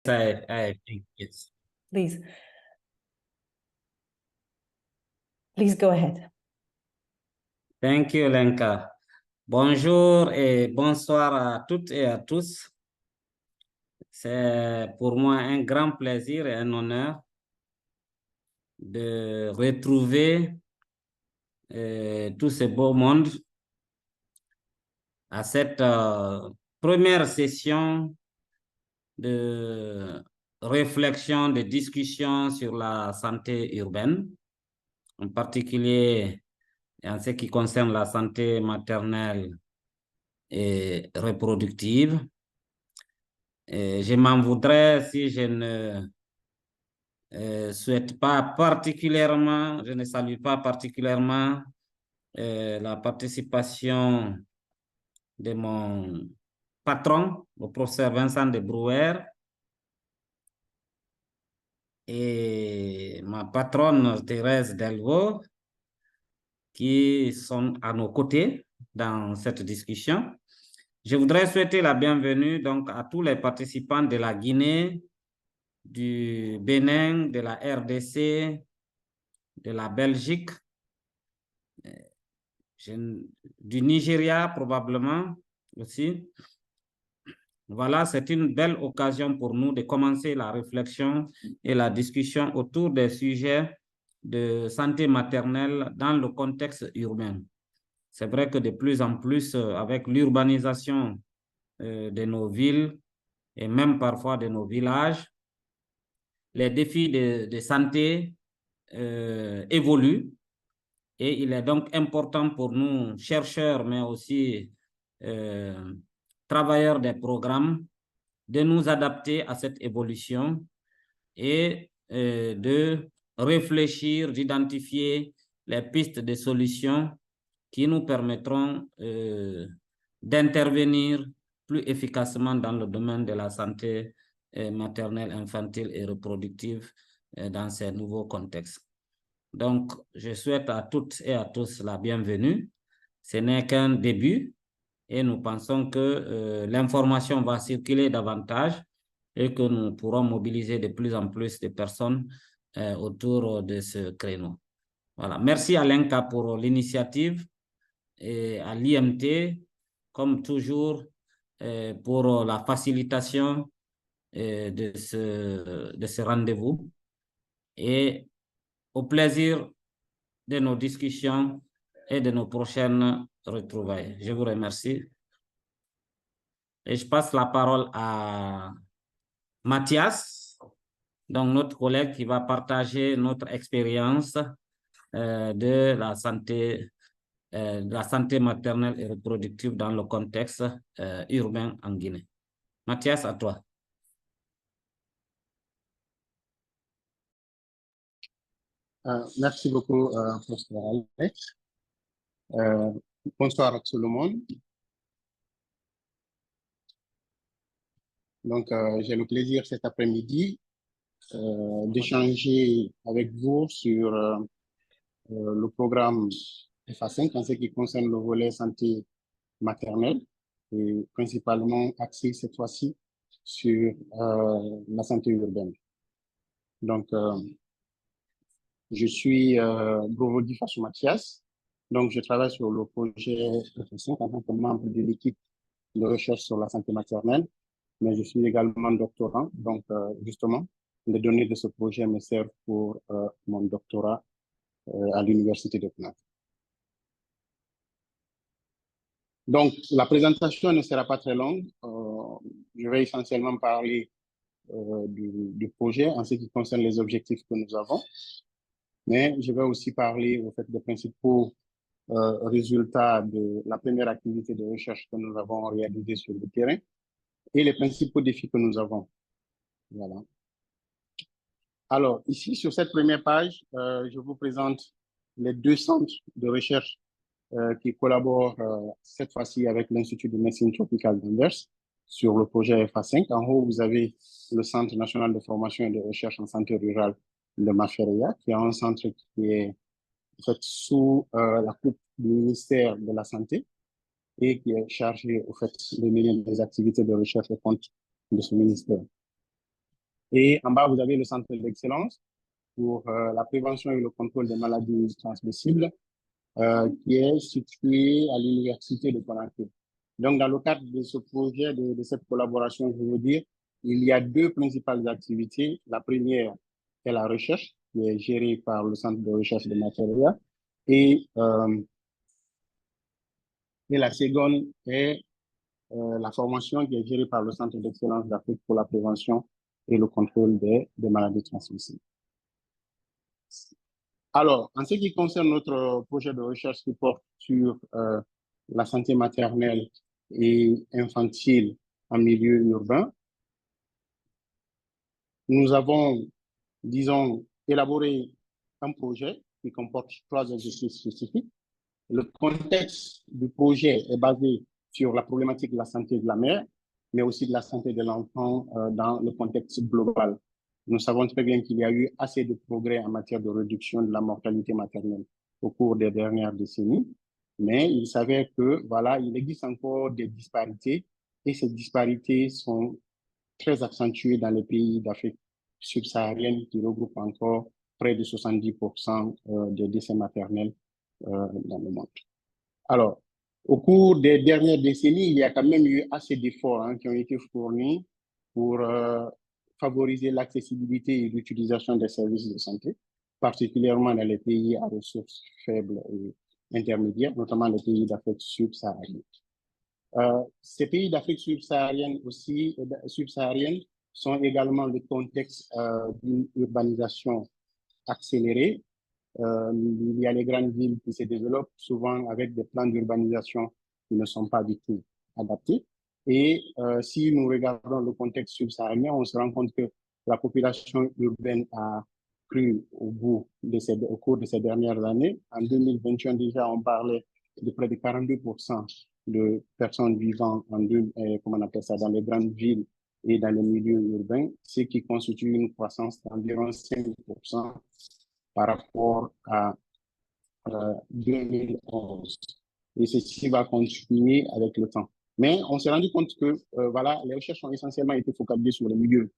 I think yes. Please. Please go ahead. Thank you, Lenka. Bonjour et bonsoir à toutes et à tous. C'est pour moi un grand plaisir et un honneur de retrouver tout ce beau monde à cette première session de réflexion, de discussion sur la santé urbaine, en particulier en ce qui concerne la santé maternelle et reproductive. Et je m'en voudrais si je ne souhaite pas particulièrement, je ne salue pas particulièrement la participation de mon patron, le professeur Vincent de Brouwer, et ma patronne Thérèse Delvaux, qui sont à nos côtés dans cette discussion. Je voudrais souhaiter la bienvenue donc à tous les participants de la Guinée, du Bénin, de la RDC, de la Belgique, du Nigeria probablement aussi. Voilà, c'est une belle occasion pour nous de commencer la réflexion et la discussion autour des sujets de santé maternelle dans le contexte urbain. C'est vrai que de plus en plus, avec l'urbanisation de nos villes et même parfois de nos villages, les défis de santé évoluent et il est donc important pour nous, chercheurs, mais aussi travailleurs des programmes, de nous adapter à cette évolution et de réfléchir, d'identifier les pistes de solutions qui nous permettront d'intervenir plus efficacement dans le domaine de la santé maternelle, infantile et reproductive dans ces nouveaux contextes. Donc, je souhaite à toutes et à tous la bienvenue. Ce n'est qu'un début et nous pensons que l'information va circuler davantage et que nous pourrons mobiliser de plus en plus de personnes autour de ce créneau. Voilà. Merci à l'INCA pour l'initiative et à l'IMT, comme toujours, pour la facilitation de ce rendez-vous et au plaisir de nos discussions et de nos prochaines retrouvailles. Je vous remercie. Et je passe la parole à Mathias, donc notre collègue qui va partager notre expérience de la santé maternelle et reproductive dans le contexte urbain en Guinée. Mathias, à toi. Merci beaucoup, professeur Alex. Bonsoir à tout le monde. Donc, j'ai le plaisir cet après-midi d'échanger avec vous sur le programme FA5 en ce qui concerne le volet santé maternelle et principalement axé cette fois-ci sur la santé urbaine. Donc, je suis Brovodi Fassou Mathias. Donc, je travaille sur le projet FA5 en tant que membre de l'équipe de recherche sur la santé maternelle, mais je suis également doctorant. Donc, justement, les données de ce projet me servent pour mon doctorat à l'Université de Conakry. Donc, la présentation ne sera pas très longue. Je vais essentiellement parler du projet en ce qui concerne les objectifs que nous avons, mais je vais aussi parler au fait des principaux résultats de la première activité de recherche que nous avons réalisée sur le terrain et les principaux défis que nous avons. Voilà. Alors, ici, sur cette première page, je vous présente les deux centres de recherche qui collaborent cette fois-ci avec l'Institut de médecine tropicale d'Anvers sur le projet FA5. En haut, vous avez le Centre national de formation et de recherche en santé rurale de Mafereya, qui est un centre qui est en fait sous la coupe du ministère de la Santé et qui est chargé au fait de mener des activités de recherche au compte de ce ministère. Et en bas, vous avez le centre d'excellence pour la prévention et le contrôle des maladies transmissibles, qui est situé à l'université de Conakry. Donc, dans le cadre de ce projet, de cette collaboration, je veux dire, il y a deux principales activités. La première est la recherche, qui est gérée par le Centre de recherche de matériaux, et la seconde est la formation qui est gérée par le Centre d'excellence d'Afrique pour la prévention et le contrôle des maladies transmissibles. Alors, en ce qui concerne notre projet de recherche qui porte sur la santé maternelle et infantile en milieu urbain, nous avons, disons, élaboré un projet qui comporte 3 objectifs spécifiques. Le contexte du projet est basé sur la problématique de la santé de la mère, mais aussi de la santé de l'enfant dans le contexte global. Nous savons très bien qu'il y a eu assez de progrès en matière de réduction de la mortalité maternelle au cours des dernières décennies, mais il s'avère que, voilà, il existe encore des disparités et ces disparités sont très accentuées dans les pays d'Afrique subsaharienne qui regroupent encore près de 70% des décès maternels dans le monde. Alors, au cours des dernières décennies, il y a quand même eu assez d'efforts qui ont été fournis pour favoriser l'accessibilité et l'utilisation des services de santé, particulièrement dans les pays à ressources faibles et intermédiaires, notamment les pays d'Afrique subsaharienne. Ces pays d'Afrique subsaharienne sont également le contexte d'une urbanisation accélérée. Il y a les grandes villes qui se développent souvent avec des plans d'urbanisation qui ne sont pas du tout adaptés. Et si nous regardons le contexte subsaharien, on se rend compte que la population urbaine a cru au cours de ces dernières années. En 2021, déjà, on parlait de près de 42% de personnes vivant dans les grandes villes et dans les milieux urbains, ce qui constitue une croissance d'environ 5% par rapport à 2011. Et ceci va continuer avec le temps. Mais on s'est rendu compte que voilà, les recherches ont essentiellement été focalisées sur les milieux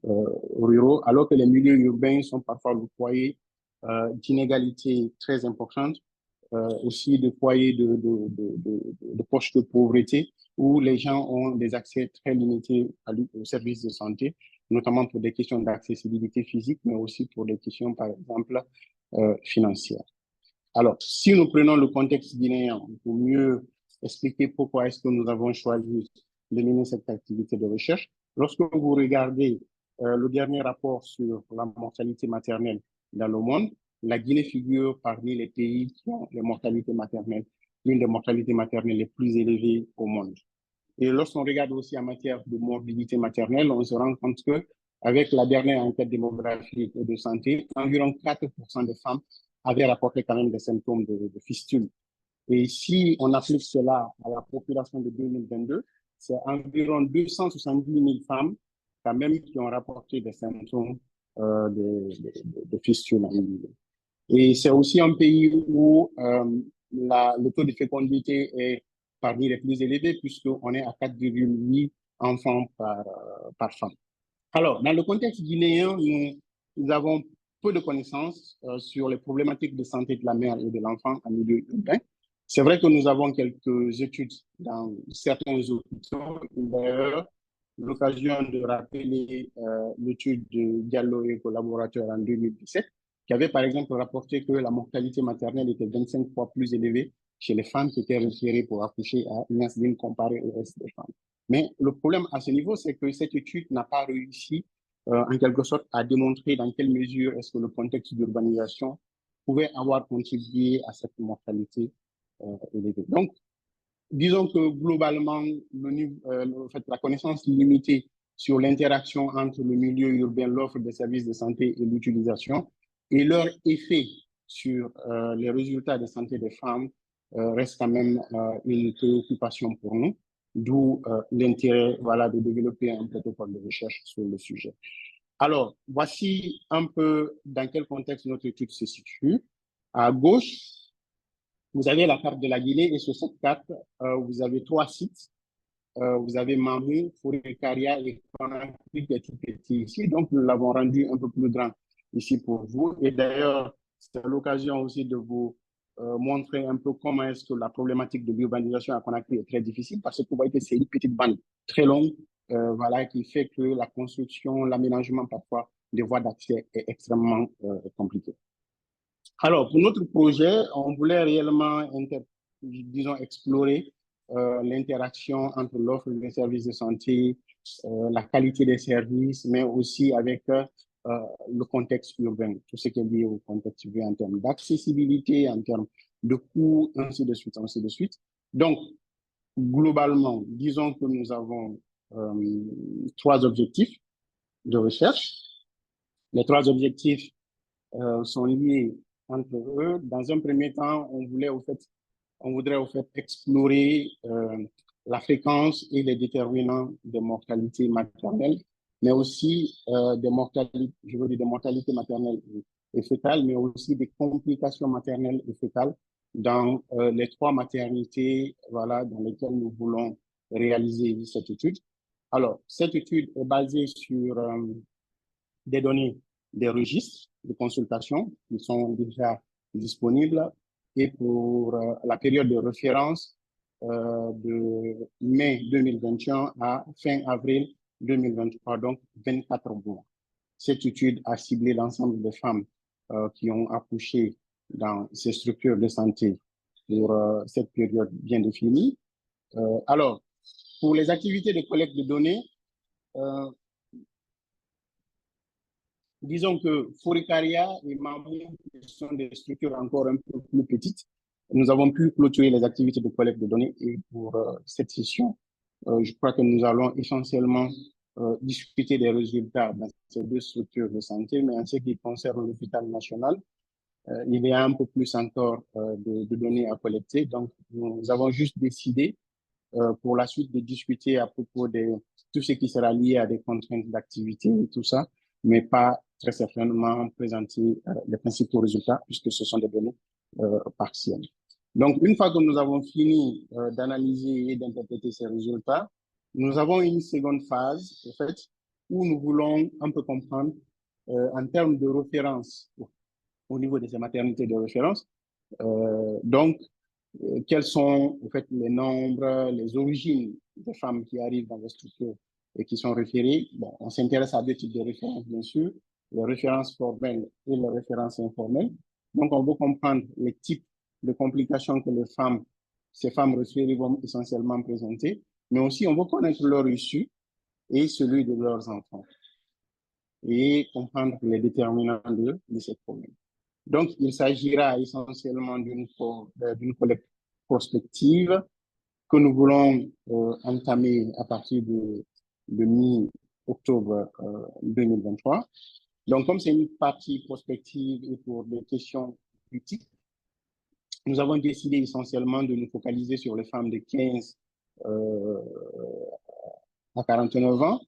ruraux, alors que les milieux urbains sont parfois le foyer d'inégalités très importantes, aussi de foyers de poches de pauvreté, où les gens ont des accès très limités aux services de santé, notamment pour des questions d'accessibilité physique, mais aussi pour des questions, par exemple, financières. Alors, si nous prenons le contexte guinéen pour mieux expliquer pourquoi est-ce que nous avons choisi de mener cette activité de recherche, lorsque vous regardez le dernier rapport sur la mortalité maternelle dans le monde, la Guinée figure parmi les pays qui ont les mortalités maternelles, l'une des mortalités maternelles les plus élevées au monde. Et lorsqu'on regarde aussi en matière de morbidité maternelle, on se rend compte que avec la dernière enquête démographique et de santé, environ 4% des femmes avaient rapporté quand même des symptômes de fistule. Et si on applique cela à la population de 2022, c'est environ 270 000 femmes quand même qui ont rapporté des symptômes de fistule. Et c'est aussi un pays où le taux de fécondité est parmi les plus élevés, puisqu'on est à 4,8 enfants par femme. Alors, dans le contexte guinéen, nous avons peu de connaissances sur les problématiques de santé de la mère et de l'enfant en milieu urbain. C'est vrai que nous avons quelques études dans certains hôpitaux. D'ailleurs, l'occasion de rappeler l'étude de Diallo et collaborateurs en 2017, qui avait par exemple rapporté que la mortalité maternelle était 25 fois plus élevée chez les femmes qui étaient référées pour accoucher à une insuline comparée au reste des femmes. Mais le problème à ce niveau, c'est que cette étude n'a pas réussi en quelque sorte à démontrer dans quelle mesure est-ce que le contexte d'urbanisation pouvait avoir contribué à cette mortalité élevée. Donc, disons que globalement, la connaissance limitée sur l'interaction entre le milieu urbain, l'offre de services de santé et l'utilisation, et leur effet sur les résultats de santé des femmes reste quand même une préoccupation pour nous, d'où l'intérêt de développer un protocole de recherche sur le sujet. Alors, voici un peu dans quel contexte notre étude se situe. À gauche, vous avez la carte de la Guinée et sur cette carte, vous avez 3 sites vous avez Mamou, Fouré-Caria et Conakry qui est tout petit ici. Donc, nous l'avons rendu un peu plus grand ici pour vous. Et d'ailleurs, c'est l'occasion aussi de vous montrer un peu comment est-ce que la problématique de l'urbanisation à Conakry est très difficile parce que vous voyez que c'est une petite bande très longue, voilà, qui fait que la construction, l'aménagement parfois des voies d'accès est extrêmement compliqué. Alors, pour notre projet, on voulait réellement, disons, explorer l'interaction entre l'offre des services de santé, la qualité des services, mais aussi avec le contexte urbain, tout ce qui est lié au contexte urbain en termes d'accessibilité, en termes de coûts, ainsi de suite, ainsi de suite. Donc, globalement, disons que nous avons 3 objectifs de recherche. Les 3 objectifs sont liés entre eux. Dans un premier temps, on voudrait au fait explorer la fréquence et les déterminants de mortalité maternelle, mais aussi des mortalités maternelles et fœtales, mais aussi des complications maternelles et fœtales dans les 3 maternités, voilà, dans lesquelles nous voulons réaliser cette étude. Alors, cette étude est basée sur des données des registres de consultation qui sont déjà disponibles et pour la période de référence de mai 2021 à fin avril 2023, donc 24 mois. Cette étude a ciblé l'ensemble des femmes qui ont accouché dans ces structures de santé pour cette période bien définie. Alors, pour les activités de collecte de données, disons que Fouré-Caria et Mamou sont des structures encore un peu plus petites. Nous avons pu clôturer les activités de collecte de données et pour cette session, je crois que nous allons essentiellement discuter des résultats dans ces 2 structures de santé, mais en ce qui concerne l'hôpital national, il y a un peu plus encore de données à collecter. Donc, nous avons juste décidé pour la suite de discuter à propos de tout ce qui sera lié à des contraintes d'activité et tout ça, mais pas très certainement présenter les principaux résultats puisque ce sont des données partielles. Donc, une fois que nous avons fini d'analyser et d'interpréter ces résultats, nous avons une seconde phase, en fait, où nous voulons un peu comprendre en termes de référence au niveau de ces maternités de référence. Donc, quels sont en fait les nombres, les origines des femmes qui arrivent dans les structures et qui sont référées. Bon, on s'intéresse à 2 types de références, bien sûr, les références formelles et les références informelles. Donc, on veut comprendre les types de complications que ces femmes référées vont essentiellement présenter, mais aussi on veut connaître leur issue et celui de leurs enfants et comprendre les déterminants de ces problèmes. Donc, il s'agira essentiellement d'une collecte prospective que nous voulons entamer à partir de mi-octobre 2023. Donc, comme c'est une partie prospective et pour des questions critiques, nous avons décidé essentiellement de nous focaliser sur les femmes de 15 à 49 ans.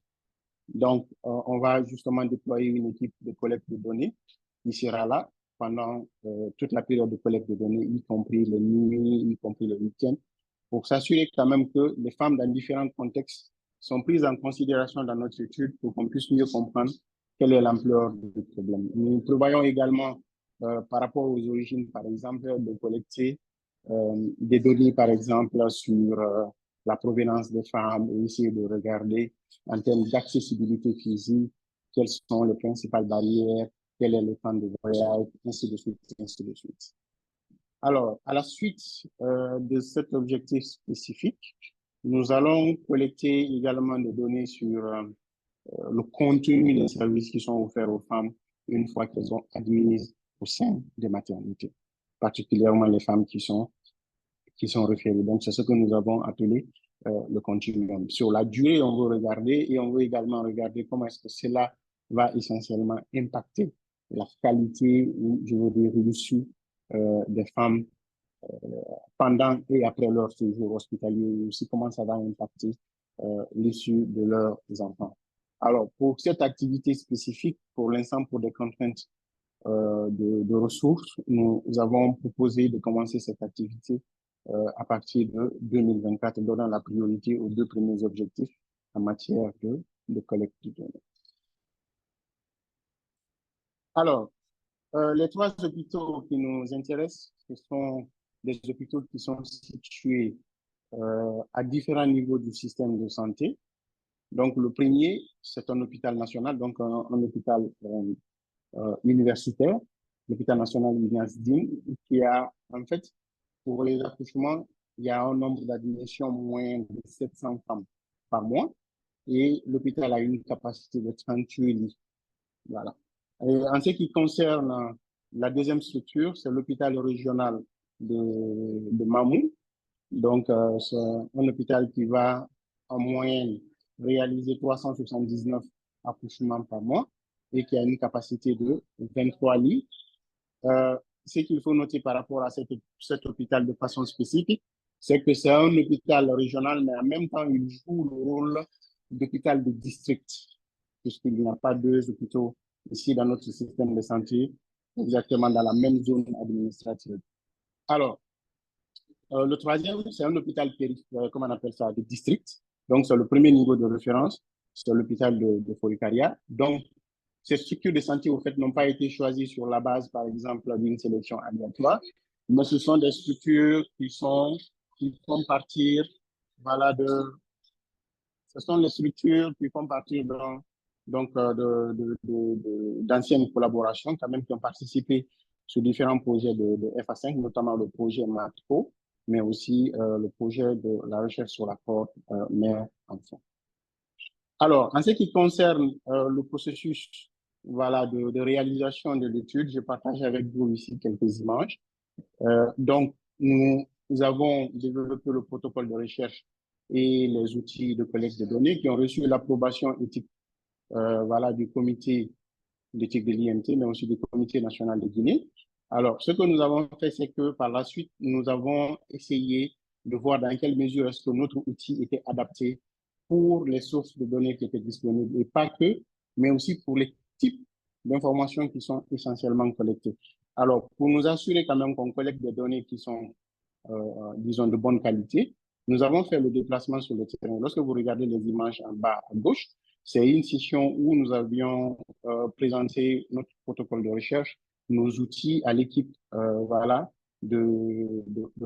Donc, on va justement déployer une équipe de collecte de données qui sera là pendant toute la période de collecte de données, y compris les nuits, y compris les week-ends, pour s'assurer quand même que les femmes dans différents contextes sont prises en considération dans notre étude pour qu'on puisse mieux comprendre quelle est l'ampleur du problème. Nous prévoyons également, par rapport aux origines, par exemple, de collecter des données, par exemple, sur la provenance des femmes et essayer de regarder en termes d'accessibilité physique, quelles sont les principales barrières, quel est le temps de voyage, ainsi de suite, ainsi de suite. Alors, à la suite de cet objectif spécifique, nous allons collecter également des données sur le contenu des services qui sont offerts aux femmes une fois qu'elles sont admises au sein des maternités, particulièrement les femmes qui sont référées. Donc, c'est ce que nous avons appelé le continuum. Sur la durée, on veut regarder et on veut également regarder comment est-ce que cela va essentiellement impacter la qualité ou, je veux dire, l'issue des femmes pendant et après leur séjour hospitalier et aussi comment ça va impacter l'issue de leurs enfants. Alors, pour cette activité spécifique, pour l'instant, pour des contraintes de ressources, nous avons proposé de commencer cette activité à partir de 2024, donnant la priorité aux 2 premiers objectifs en matière de collecte de données. Alors, les 3 hôpitaux qui nous intéressent, ce sont des hôpitaux qui sont situés à différents niveaux du système de santé. Donc, le premier, c'est un hôpital national, donc un hôpital universitaire, l'hôpital national Williams Dean, qui a, en fait, pour les accouchements, il y a un nombre d'admissions moins de 700 femmes par mois, et l'hôpital a une capacité de 38 lits. Voilà. Et en ce qui concerne la deuxième structure, c'est l'hôpital régional de Mamou. Donc, c'est un hôpital qui va en moyenne réaliser 379 accouchements par mois et qui a une capacité de 23 lits. Ce qu'il faut noter par rapport à cet hôpital de façon spécifique, c'est que c'est un hôpital régional, mais en même temps, il joue le rôle d'hôpital de district, puisqu'il n'y a pas 2 hôpitaux ici dans notre système de santé, exactement dans la même zone administrative. Alors, le troisième, c'est un hôpital comment on appelle ça, de district. Donc, c'est le premier niveau de référence, c'est l'hôpital de Forikaria. Donc, ces structures de santé, au fait, n'ont pas été choisies sur la base, par exemple, d'une sélection aléatoire, mais ce sont des structures qui font partir, voilà, ce sont les structures qui font partir d'anciennes collaborations, quand même, qui ont participé sur différents projets de FA5, notamment le projet MATCO, mais aussi le projet de la recherche sur la cohorte mère-enfant. Alors, en ce qui concerne le processus, voilà, de réalisation de l'étude, je partage avec vous ici quelques images. Donc, nous avons développé le protocole de recherche et les outils de collecte de données qui ont reçu l'approbation éthique voilà, du comité d'éthique de l'IMT, mais aussi du comité national de Guinée. Alors, ce que nous avons fait, c'est que par la suite, nous avons essayé de voir dans quelle mesure est-ce que notre outil était adapté pour les sources de données qui étaient disponibles, et pas que, mais aussi pour les types d'informations qui sont essentiellement collectées. Alors, pour nous assurer quand même qu'on collecte des données qui sont, disons, de bonne qualité, nous avons fait le déplacement sur le terrain. Lorsque vous regardez les images en bas à gauche, c'est une session où nous avions présenté notre protocole de recherche, nos outils à l'équipe voilà, de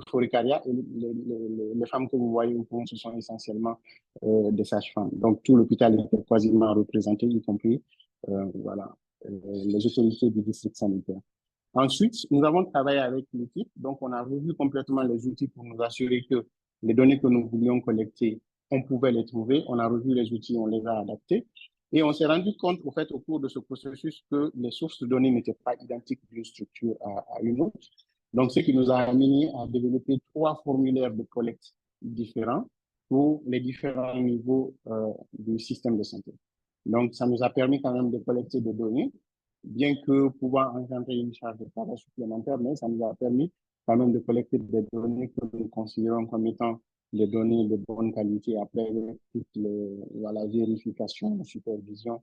Forikaria. Et les femmes que vous voyez au fond, ce sont essentiellement des sages-femmes. Donc, tout l'hôpital était quasiment représenté, y compris voilà, les autorités du district sanitaire. Ensuite, nous avons travaillé avec l'équipe. Donc, on a revu complètement les outils pour nous assurer que les données que nous voulions collecter, on pouvait les trouver. On a revu les outils, on les a adaptés. Et on s'est rendu compte, au fait, au cours de ce processus, que les sources de données n'étaient pas identiques d'une structure à une autre. Donc, ce qui nous a amené à développer 3 formulaires de collecte différents pour les différents niveaux du système de santé. Donc, ça nous a permis quand même de collecter des données, bien que pouvant engendrer une charge de travail supplémentaire, mais ça nous a permis quand même de collecter des données que nous considérons comme étant des données de bonne qualité après toutes les voilà, vérifications, la supervision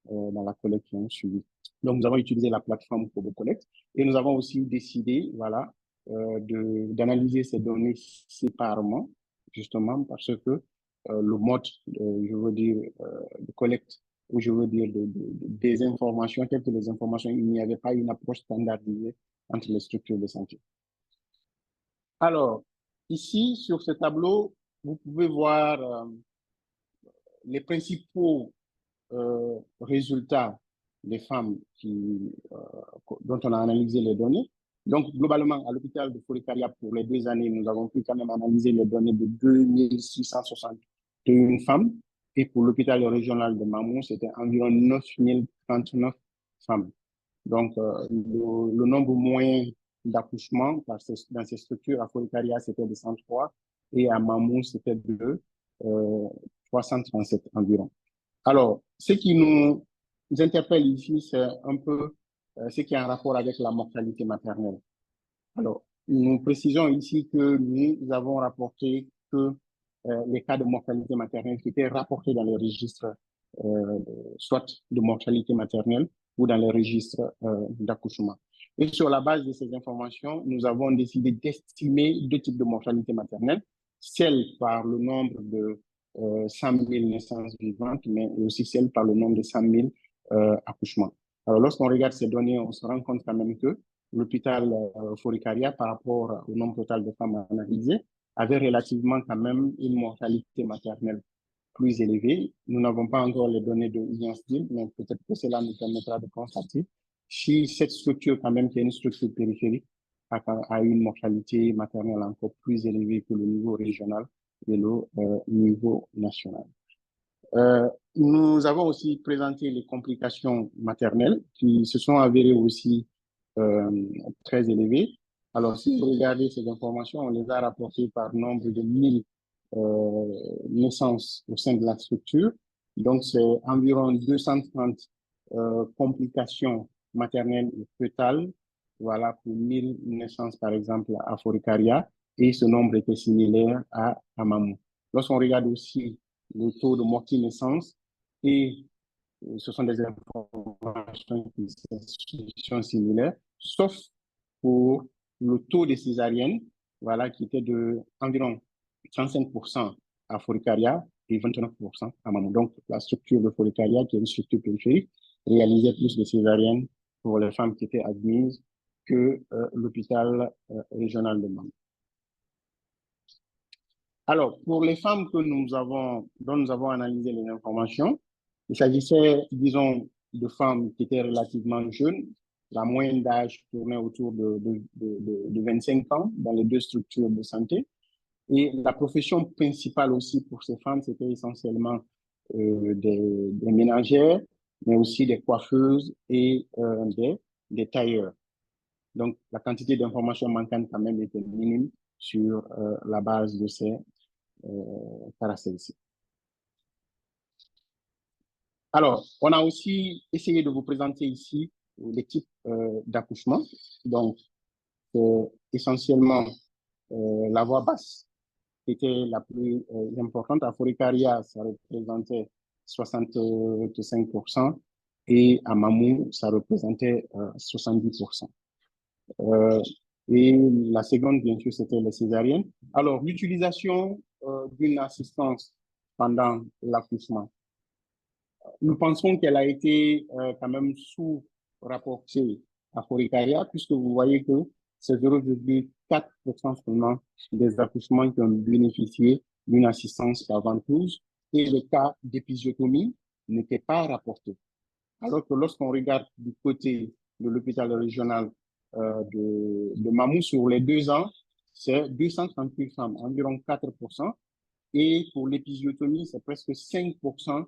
dans la collecte qui ont suivi. Donc, nous avons utilisé la plateforme CoboCollect et nous avons aussi décidé voilà, d'analyser ces données séparément, justement parce que le mode, je veux dire, de collecte, ou je veux dire des informations, telles que les informations, il n'y avait pas une approche standardisée entre les structures de santé. Alors, ici, sur ce tableau, vous pouvez voir les principaux résultats des femmes dont on a analysé les données. Donc, globalement, à l'hôpital de Forikaria, pour les 2 années, nous avons pu quand même analyser les données de 2661 femmes. Et pour l'hôpital régional de Mamou, c'était environ 9039 femmes. Donc, le nombre moyen d'accouchements dans ces structures à Forikaria, c'était de 103 et à Mamou, c'était de 337 environ. Alors, ce qui nous interpelle ici, c'est un peu ce qui est en rapport avec la mortalité maternelle. Alors, nous précisons ici que nous avons rapporté que les cas de mortalité maternelle qui étaient rapportés dans les registres, soit de mortalité maternelle ou dans les registres d'accouchement. Et sur la base de ces informations, nous avons décidé d'estimer deux types de mortalité maternelle, celle par le nombre de 100 000 naissances vivantes, mais aussi celle par le nombre de 100 000 accouchements. Alors, lorsqu'on regarde ces données, on se rend compte quand même que l'hôpital Fourikaria, par rapport au nombre total de femmes analysées, avait relativement quand même une mortalité maternelle plus élevée. Nous n'avons pas encore les données de Williams-Dill, mais peut-être que cela nous permettra de constater si cette structure, quand même, qui est une structure périphérique, a une mortalité maternelle encore plus élevée que le niveau régional et le niveau national. Nous avons aussi présenté les complications maternelles qui se sont avérées aussi très élevées. Alors, si vous regardez ces informations, on les a rapportées par nombre de 1000 naissances au sein de la structure. Donc, c'est environ 230 complications maternelles et fœtales, voilà, pour 1000 naissances, par exemple, à Fourikaria, et ce nombre était similaire à Mamou. Lorsqu'on regarde aussi le taux de mortalité-naissance, et ce sont des informations qui sont similaires, sauf pour le taux de césarienne, voilà, qui était de environ 35% à Fourikaria et 29% à Mamou. Donc, la structure de Fourikaria, qui est une structure périphérique, réalisait plus de césariennes pour les femmes qui étaient admises que l'hôpital régional de Mamou. Alors, pour les femmes dont nous avons analysé les informations, il s'agissait, disons, de femmes qui étaient relativement jeunes. La moyenne d'âge tournait autour de 25 ans dans les deux structures de santé. Et la profession principale aussi pour ces femmes, c'était essentiellement des ménagères, mais aussi des coiffeuses et des tailleurs. Donc, la quantité d'informations manquantes quand même était minime sur la base de ces caractéristiques. Alors, on a aussi essayé de vous présenter ici les types d'accouchement. Donc, essentiellement la voie basse était la plus importante. À Fourikaria, ça représentait 65% et à Mamou, ça représentait 70%. Et la seconde, bien sûr, c'était les césariennes. Alors, l'utilisation d'une assistance pendant l'accouchement. Nous pensons qu'elle a été quand même sous-rapportée à Fourikaria, puisque vous voyez que c'est 0,4% seulement des accouchements qui ont bénéficié d'une assistance par ventouse et le cas d'épisiotomie n'était pas rapporté. Alors que lorsqu'on regarde du côté de l'hôpital régional de Mamou, sur les 2 ans, c'est 238 femmes, environ 4%. Et pour l'épisiotomie, c'est presque 5%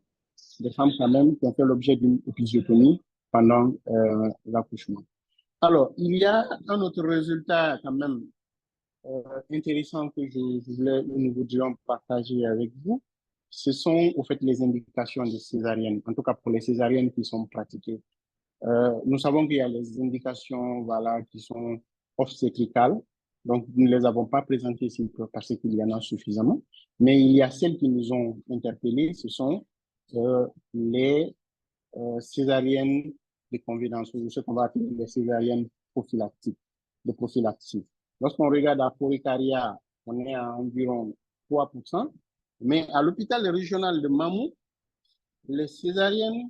des femmes quand même qui ont fait l'objet d'une épisiotomie pendant l'accouchement. Alors, il y a un autre résultat quand même intéressant que nous voudrions partager avec vous. Ce sont au fait les indications des césariennes, en tout cas pour les césariennes qui sont pratiquées. Nous savons qu'il y a les indications voilà, qui sont obstétricales, donc nous ne les avons pas présentées ici parce qu'il y en a suffisamment, mais il y a celles qui nous ont interpellés, ce sont les césariennes de convenance, ou ce qu'on va appeler les césariennes prophylactiques, de prophylaxie. Lorsqu'on regarde à Fourikaria, on est à environ 3%, mais à l'hôpital régional de Mamou, les césariennes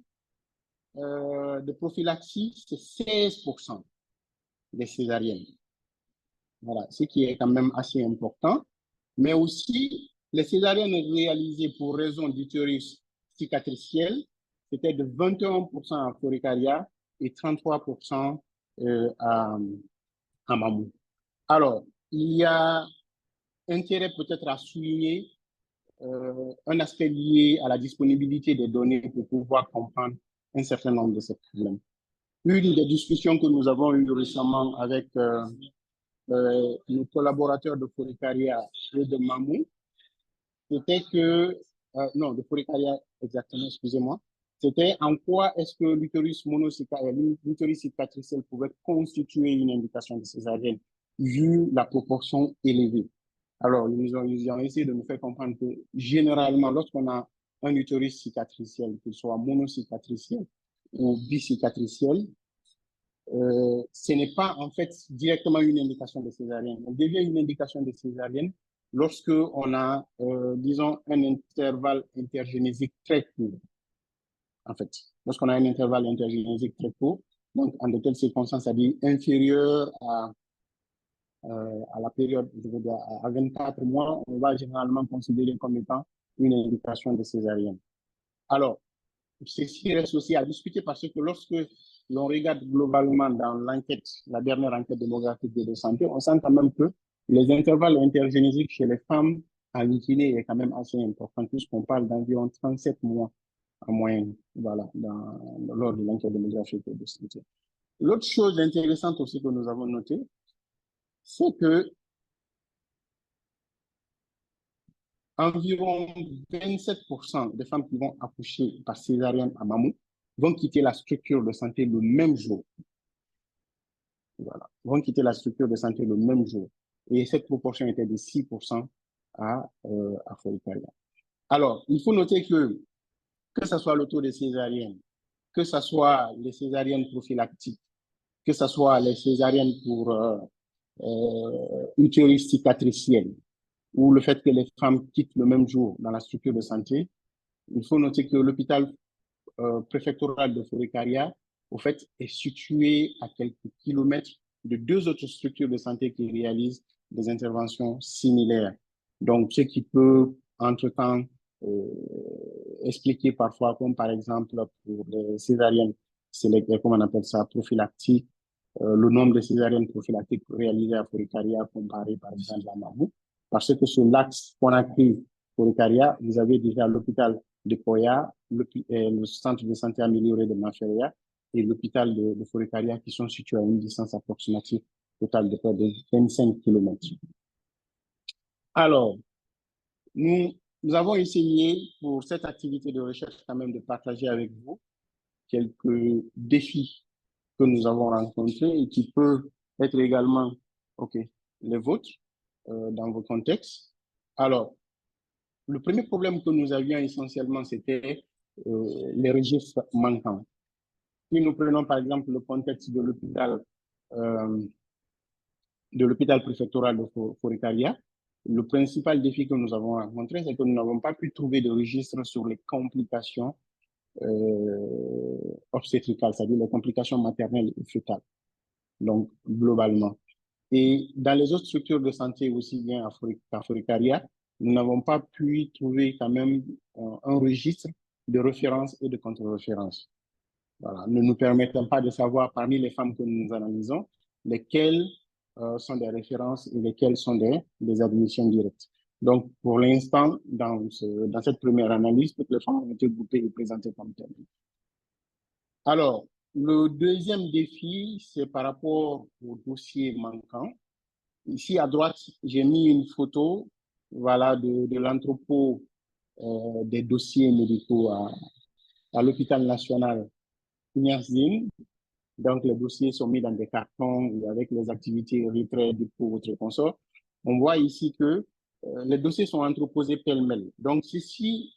de prophylaxie, c'est 16% des césariennes. Voilà, ce qui est quand même assez important. Mais aussi, les césariennes réalisées pour raison d'utérus cicatriciel, c'était de 21% à Fourikaria et 33% à Mamou. Alors, il y a intérêt peut-être à souligner un aspect lié à la disponibilité des données pour pouvoir comprendre un certain nombre de ces problèmes. Une des discussions que nous avons eues récemment avec nos collaborateurs de Fourikaria et de Mamou, c'était que, non, de Fourikaria exactement, excusez-moi, c'était en quoi est-ce que l'utérus cicatriciel pouvait constituer une indication de césarienne, vu la proportion élevée. Alors, nous avons essayé de nous faire comprendre que généralement, lorsqu'on a un utérus cicatriciel, qu'il soit monocicatriciel ou bicicatriciel, ce n'est pas en fait directement une indication de césarienne. Elle devient une indication de césarienne lorsque on a, disons, un intervalle intergénésique très court. En fait, lorsqu'on a un intervalle intergénésique très court, donc en de telles circonstances, c'est-à-dire inférieur à la période, je veux dire, à 24 mois, on va généralement considérer comme étant une indication de césarienne. Alors, ceci reste aussi à discuter parce que lorsque l'on regarde globalement dans l'enquête, la dernière enquête démographique de santé, on sent quand même que les intervalles intergénésiques chez les femmes en Guinée est quand même assez important, puisqu'on parle d'environ 37 mois en moyenne, voilà, lors de l'enquête démographique de santé. L'autre chose intéressante aussi que nous avons notée, c'est que environ 27% des femmes qui vont accoucher par césarienne à Mamou vont quitter la structure de santé le même jour. Voilà, vont quitter la structure de santé le même jour. Et cette proportion était de 6% à Forikaria. Alors, il faut noter que ce soit le taux de césarienne, que ce soit les césariennes prophylactiques, que ce soit les césariennes pour utérus cicatriciel, ou le fait que les femmes quittent le même jour dans la structure de santé, il faut noter que l'hôpital préfectoral de Forikaria, au fait, est situé à quelques kilomètres de deux autres structures de santé qui réalisent des interventions similaires. Donc, ce qui peut, entre-temps, expliquer parfois, comme par exemple pour les césariennes, c'est comment on appelle ça, prophylactiques, le nombre de césariennes prophylactiques réalisées à Forikaria comparé par exemple à Mamou. Parce que sur l'axe Conakry-Forikaria, vous avez déjà l'hôpital de Koya, le centre de santé amélioré de Maferia et l'hôpital de Forikaria qui sont situés à une distance approximative totale de près de 25 km. Alors, nous avons essayé pour cette activité de recherche quand même de partager avec vous quelques défis que nous avons rencontrés et qui peuvent être également les vôtres dans vos contextes. Alors, le premier problème que nous avions essentiellement, c'était les registres manquants. Si nous prenons par exemple le contexte de l'hôpital préfectoral de Forikaria, le principal défi que nous avons rencontré, c'est que nous n'avons pas pu trouver de registre sur les complications obstétricales, c'est-à-dire les complications maternelles et fœtales, donc globalement. Et dans les autres structures de santé, aussi bien à Forikaria, nous n'avons pas pu trouver quand même un registre de référence et de contre-référence. Voilà, ne nous permettant pas de savoir parmi les femmes que nous analysons, lesquelles sont des références et lesquelles sont des admissions directes. Donc, pour l'instant, dans cette première analyse, toutes les femmes ont été groupées et présentées comme telles. Alors, le deuxième défi, c'est par rapport au dossier manquant. Ici, à droite, j'ai mis une photo, voilà, de l'entrepôt des dossiers médicaux à l'hôpital national Niassine. Donc, les dossiers sont mis dans des cartons et avec les activités retrait, dépôt, autres consorts. On voit ici que les dossiers sont entreposés pêle-mêle. Donc, ceci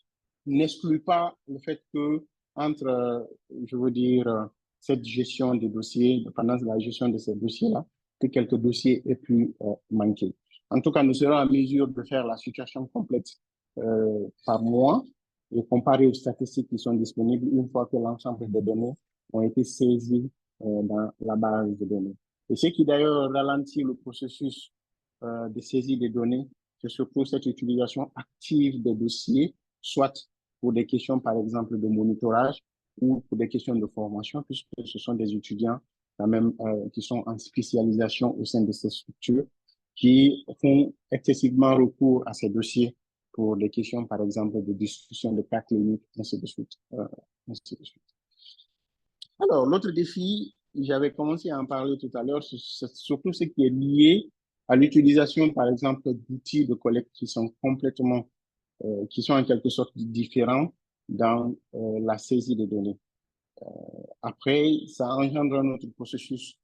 n'exclut pas le fait que entre, je veux dire, cette gestion des dossiers, pendant la gestion de ces dossiers-là, que quelques dossiers aient pu manquer. En tout cas, nous serons en mesure de faire la situation complète par mois et comparer aux statistiques qui sont disponibles une fois que l'ensemble des données ont été saisies dans la base de données. Et ce qui d'ailleurs ralentit le processus de saisie des données, c'est surtout cette utilisation active des dossiers, soit pour des questions, par exemple, de monitorage ou pour des questions de formation, puisque ce sont des étudiants quand même qui sont en spécialisation au sein de ces structures, qui font excessivement recours à ces dossiers pour des questions, par exemple, de discussion de cas cliniques, ainsi de suite. Alors, l'autre défi, j'avais commencé à en parler tout à l'heure, c'est surtout ce qui est lié à l'utilisation, par exemple, d'outils de collecte qui sont complètement, qui sont en quelque sorte différents dans la saisie des données. Après, ça engendre un autre processus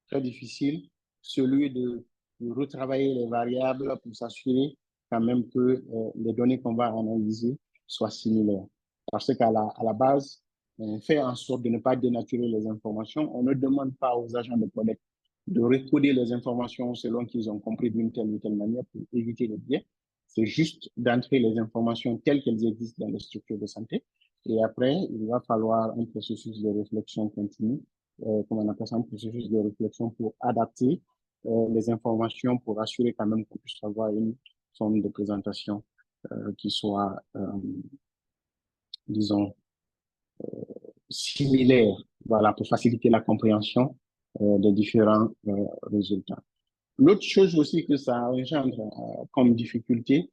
très difficile, celui de retravailler les variables pour s'assurer quand même que les données qu'on va analyser soient similaires. Parce qu'à la base, on fait en sorte de ne pas dénaturer les informations. On ne demande pas aux agents de collecte de recoder les informations selon qu'ils ont compris d'une telle ou telle manière pour éviter les biais. C'est juste d'entrer les informations telles qu'elles existent dans les structures de santé. Et après, il va falloir un processus de réflexion continue, comme on appelle ça, un processus de réflexion pour adapter les informations pour assurer quand même qu'on puisse avoir une forme de présentation qui soit, disons, similaire, voilà, pour faciliter la compréhension des différents résultats. L'autre chose aussi que ça engendre comme difficulté,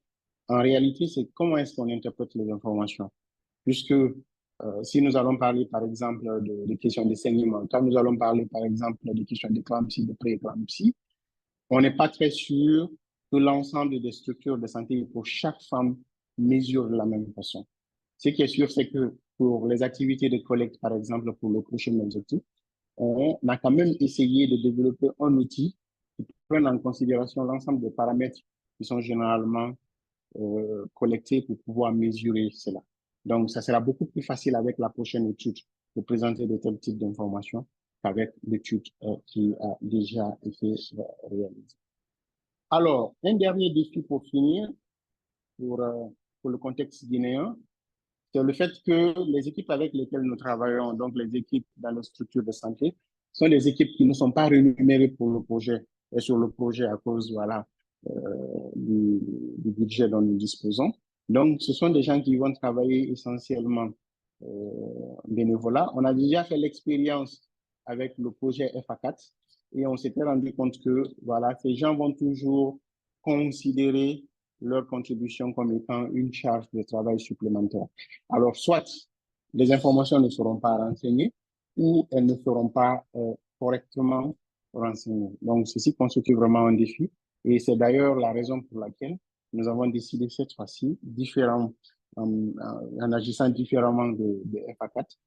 en réalité, c'est comment est-ce qu'on interprète les informations. Puisque si nous allons parler, par exemple, de questions de saignement, quand nous allons parler, par exemple, de questions d'éclampsie, de pré-éclampsie, on n'est pas très sûr que l'ensemble des structures de santé pour chaque femme mesure de la même façon. Ce qui est sûr, c'est que pour les activités de collecte, par exemple, pour le prochain objectif, on a quand même essayé de développer un outil qui prenne en considération l'ensemble des paramètres qui sont généralement collectés pour pouvoir mesurer cela. Donc, ça sera beaucoup plus facile avec la prochaine étude de présenter de tels types d'informations qu'avec l'étude qui a déjà été réalisée. Alors, un dernier défi pour finir, pour le contexte guinéen, c'est le fait que les équipes avec lesquelles nous travaillons, donc les équipes dans les structures de santé, sont des équipes qui ne sont pas rémunérées pour le projet et sur le projet à cause, voilà, du budget dont nous disposons. Donc, ce sont des gens qui vont travailler essentiellement bénévolat. On a déjà fait l'expérience avec le projet FA4 et on s'était rendu compte que, voilà, ces gens vont toujours considérer leur contribution comme étant une charge de travail supplémentaire. Alors, soit les informations ne seront pas renseignées ou elles ne seront pas correctement renseignées. Donc, ceci constitue vraiment un défi. Et c'est d'ailleurs la raison pour laquelle nous avons décidé cette fois-ci, en agissant différemment de FA4,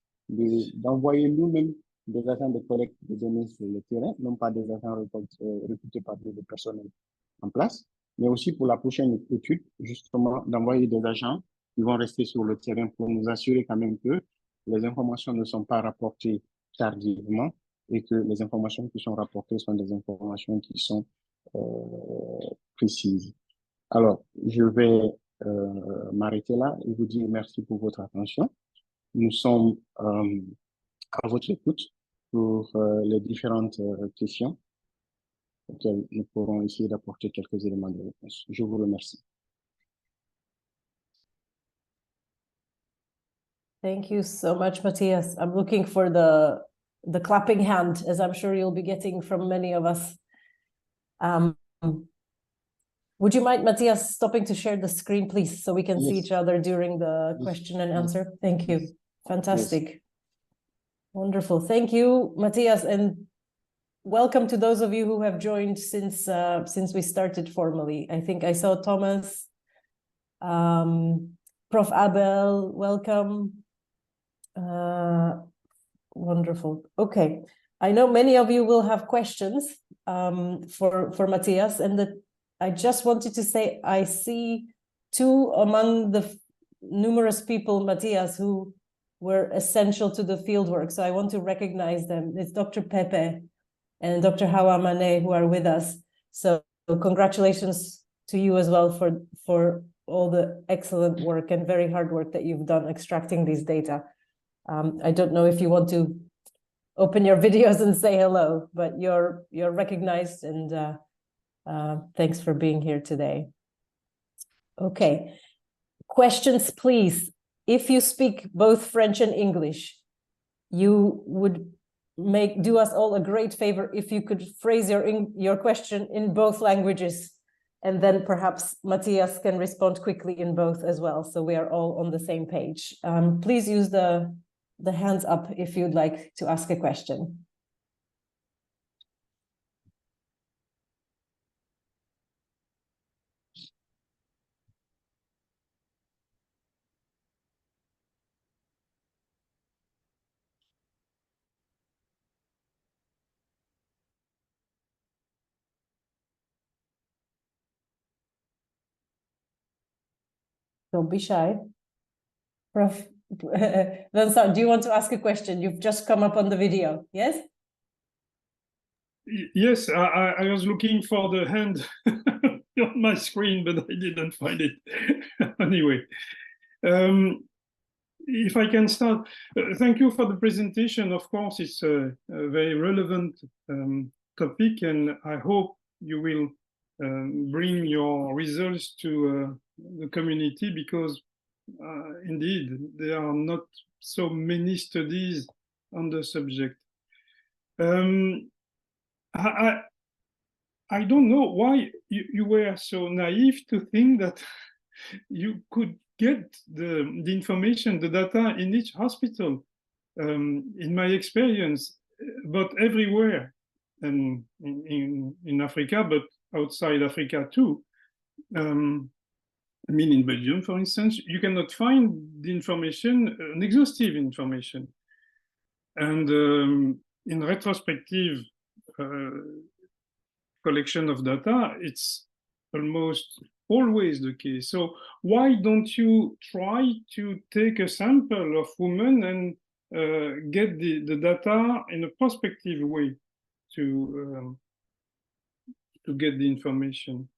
d'envoyer nous-mêmes des agents de collecte de données sur le terrain, non pas des agents recrutés par des personnels en place, mais aussi pour la prochaine étude, justement, d'envoyer des agents qui vont rester sur le terrain pour nous assurer quand même que les informations ne sont pas rapportées tardivement et que les informations qui sont rapportées sont des informations qui sont précises. Alors, je vais m'arrêter là et vous dire merci pour votre attention. Nous sommes à votre écoute pour les différentes questions auxquelles nous pourrons essayer d'apporter quelques éléments de réponse. Je vous remercie. Thank you so much, Matthias. I'm looking for the clapping hand, as I'm sure you'll be getting from many of us. Would you mind, Matthias, stopping to share the screen, please, so we can see each other during the question and answer? Thank you. Fantastic. Yes. Wonderful. Thank you, Matthias, and welcome to those of you who have joined since we started formally. I think I saw Thomas, Prof. Abel, welcome. Wonderful. Okay. I know many of you will have questions for Matthias, and I just wanted to say I see two among the numerous people, Matthias, who were essential to the fieldwork. So I want to recognize them. It's Dr. Pepe and Dr. Hawa Mane who are with us. So congratulations to you as well for all the excellent work and very hard work that you've done extracting these data. I don't know if you want to open your videos and say hello, but you're recognized, and thanks for being here today. Okay, questions, please. If you speak both French and English, you would do us all a great favor if you could phrase your question in both languages, and then perhaps Matthias can respond quickly in both as well, so we are all on the same page. Please use the hands up if you'd like to ask a question. Don't be shy. Prof. Vincent, do you want to ask a question? You've just come up on the video, yes? Yes, I was looking for the hand on my screen, but I didn't find it. Anyway, if I can start, thank you for the presentation. Of course, it's a very relevant topic, and I hope you will bring your results to the community, because indeed, there are not so many studies on the subject. I don't know why you were so naive to think that you could get the information, the data in each hospital. In my experience, but everywhere, and in Africa, but outside Africa too. I mean, in Belgium, for instance, you cannot find the information, an exhaustive information. And in retrospective collection of data, it's almost always the case. So why don't you try to take a sample of women and get the data in a prospective way to get the information?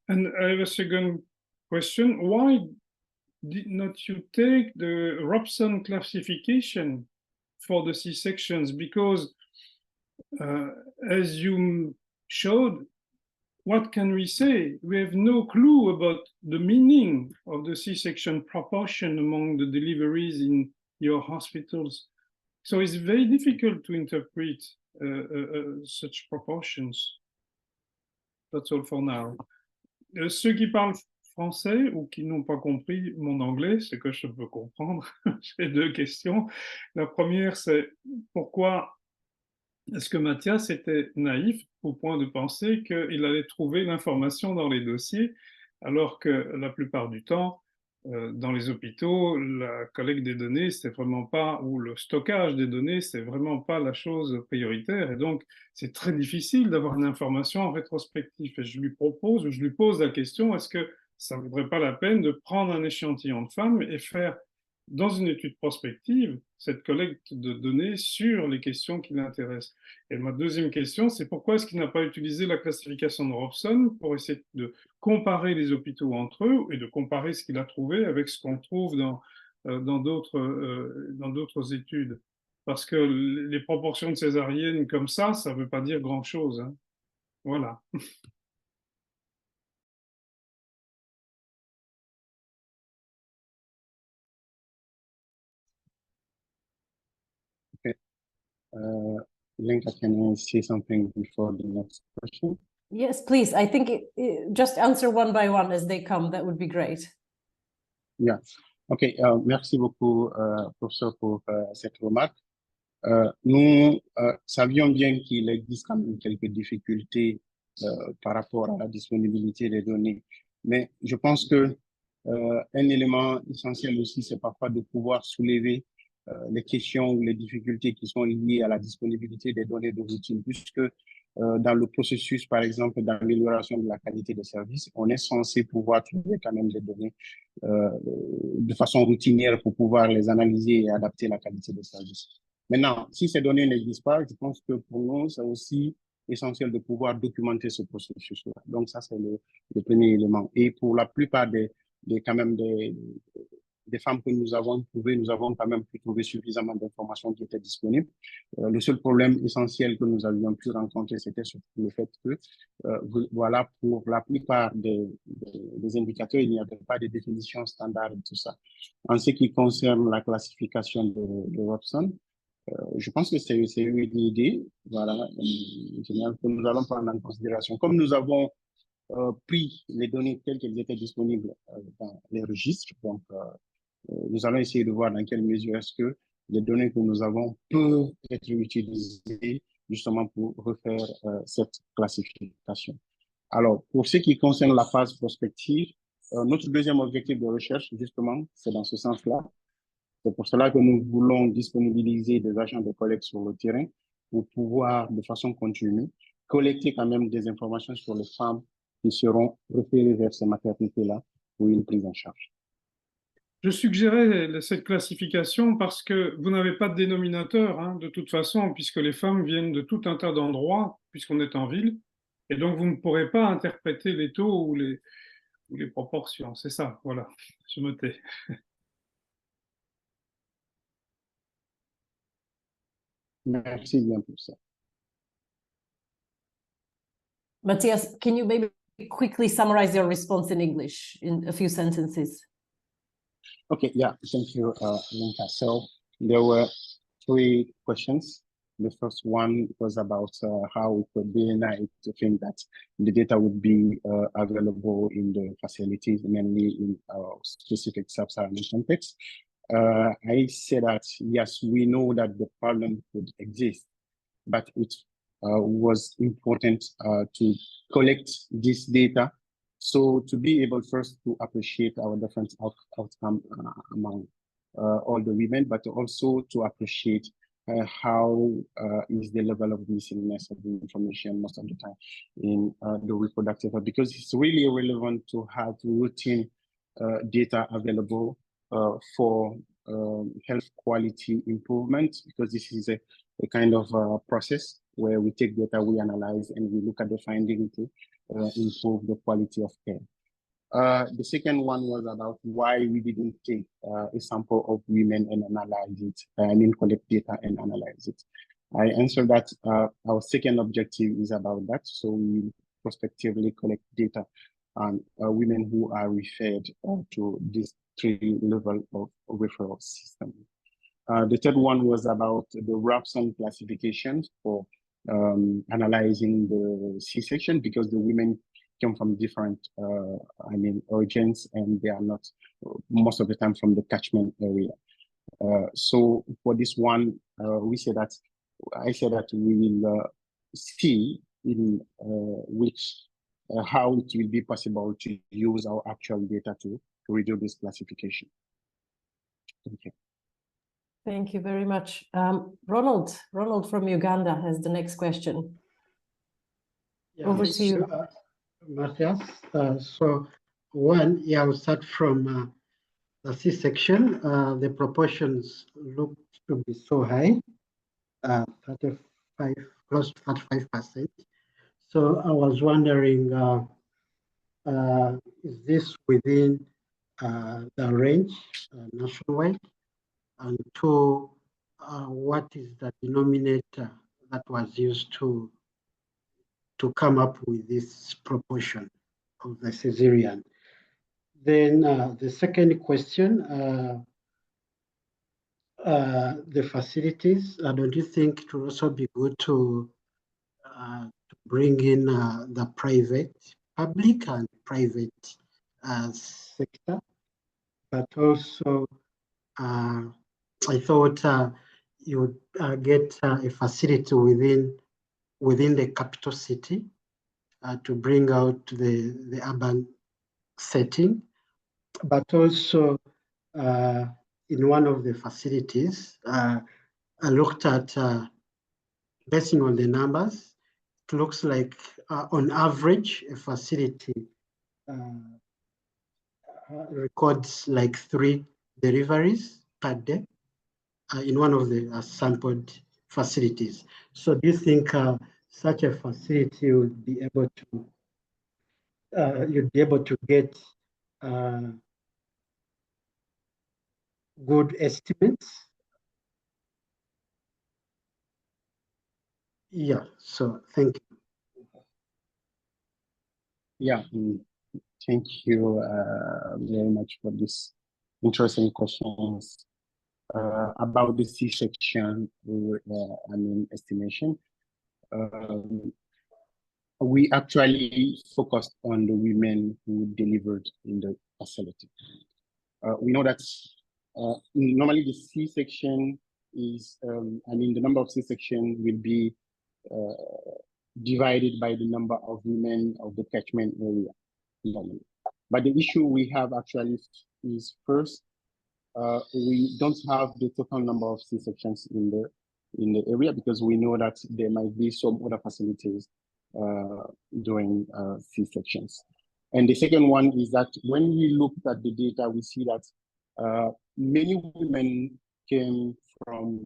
And I have a second question. Why did not you take the Robson classification for the C-sections? Because as you showed, what can we say? We have no clue about the meaning of the C-section proportion among the deliveries in your hospitals. So it's very difficult to interpret such proportions. That's all for now. Ceux qui parlent français ou qui n'ont pas compris mon anglais, ce que je peux comprendre, j'ai deux questions. La première, c'est pourquoi est-ce que Mathias était naïf au point de penser qu'il allait trouver l'information dans les dossiers, alors que la plupart du temps, dans les hôpitaux, la collecte des données, c'est vraiment pas, ou le stockage des données, c'est vraiment pas la chose prioritaire. Et donc, c'est très difficile d'avoir une information en rétrospective. Et je lui propose, ou je lui pose la question, est-ce que ça ne vaudrait pas la peine de prendre un échantillon de femmes et faire, dans une étude prospective, cette collecte de données sur les questions qui l'intéressent. Et ma deuxième question, c'est pourquoi est-ce qu'il n'a pas utilisé la classification de Robson pour essayer de comparer les hôpitaux entre eux et de comparer ce qu'il a trouvé avec ce qu'on trouve dans d'autres études. Parce que les proportions de césariennes comme ça ne veut pas dire grand-chose, hein. Voilà. Lenka, can I say something before the next question? Yes, please. I think just answer one by one as they come. That would be great. Yeah. OK. Merci beaucoup, professeur, pour cette remarque. Nous savions bien qu'il existe quand même quelques difficultés par rapport à la disponibilité des données. Mais je pense que un élément essentiel aussi, c'est parfois de pouvoir soulever les questions ou les difficultés qui sont liées à la disponibilité des données de routine, puisque dans le processus, par exemple, d'amélioration de la qualité des services, on est censé pouvoir trouver quand même des données de façon routinière pour pouvoir les analyser et adapter la qualité des services. Maintenant, si ces données n'existent pas, je pense que pour nous, c'est aussi essentiel de pouvoir documenter ce processus-là. Donc, ça, c'est le premier élément. Et pour la plupart quand même des femmes que nous avons trouvées, nous avons quand même pu trouver suffisamment d'informations qui étaient disponibles. Le seul problème essentiel que nous avions pu rencontrer, c'était surtout le fait que, voilà, pour la plupart des indicateurs, il n'y avait pas de définition standard de tout ça. En ce qui concerne la classification de Robson, je pense que c'est une idée, voilà, que nous allons prendre en considération. Comme nous avons pris les données telles qu'elles étaient disponibles dans les registres, donc nous allons essayer de voir dans quelle mesure est-ce que les données que nous avons peuvent être utilisées justement pour refaire cette classification. Alors, pour ce qui concerne la phase prospective, notre deuxième objectif de recherche, justement, c'est dans ce sens-là. C'est pour cela que nous voulons disponibiliser des agents de collecte sur le terrain pour pouvoir, de façon continue, collecter quand même des informations sur les femmes qui seront référées vers ces maternités-là pour une prise en charge. Je suggérais cette classification parce que vous n'avez pas de dénominateur, hein, de toute façon, puisque les femmes viennent de tout un tas d'endroits, puisqu'on est en ville, et donc vous ne pourrez pas interpréter les taux ou les proportions. C'est ça, voilà, je me tais. Merci bien pour ça. Matthias, can you maybe quickly summarize your response in English in a few sentences? Okay, yeah, thank you, Linka. So there were 3 questions. The first one was about how it would be nice to think that the data would be available in the facilities, mainly in our specific sub-Saharan context. I say that, yes, we know that the problem could exist, but it was important to collect this data. So to be able first to appreciate our different outcome among all the women, but also to appreciate how is the level of missingness of the information most of the time in the reproductive health, because it's really relevant to have routine data available for health quality improvement, because this is a kind of process where we take data, we analyze, and we look at the finding to improve the quality of care. The second one was about why we didn't take a sample of women and analyze it, collect data and analyze it. I answered that our second objective is about that. So we prospectively collect data on women who are referred to this 3 level of referral system. The third one was about the Robson classification for analyzing the C-section, because the women come from different origins, and they are not most of the time from the catchment area. So for this one, I say that we will see in how it will be possible to use our actual data to redo this classification. Thank you. Thank you very much. Ronald from Uganda has the next question. Yeah, Over to you. Matthias. So one, yeah, we'll start from the C-section. The proportions look to be so high, 35, close to 35%. So I was wondering, is this within the range nationwide? And 2, what is the denominator that was used to come up with this proportion of the cesarean? Then the second question, the facilities, don't you think it would also be good to bring in the public and private sector? But also, I thought you would get a facility within the capital city to bring out the urban setting, but also in one of the facilities, I looked at, basing on the numbers, it looks like on average, a facility records like 3 deliveries per day in one of the sampled facilities. So do you think such a facility would be able to, you'd be able to get good estimates? Yeah, so thank you. Yeah, thank you very much for this interesting questions about the C-section estimation. We actually focused on the women who delivered in the facility. We know that normally the C-section is, the number of C-section will be divided by the number of women of the catchment area. But the issue we have actually is, first, we don't have the total number of C-sections in the area, because we know that there might be some other facilities doing C-sections. And the second one is that when we looked at the data, we see that many women came from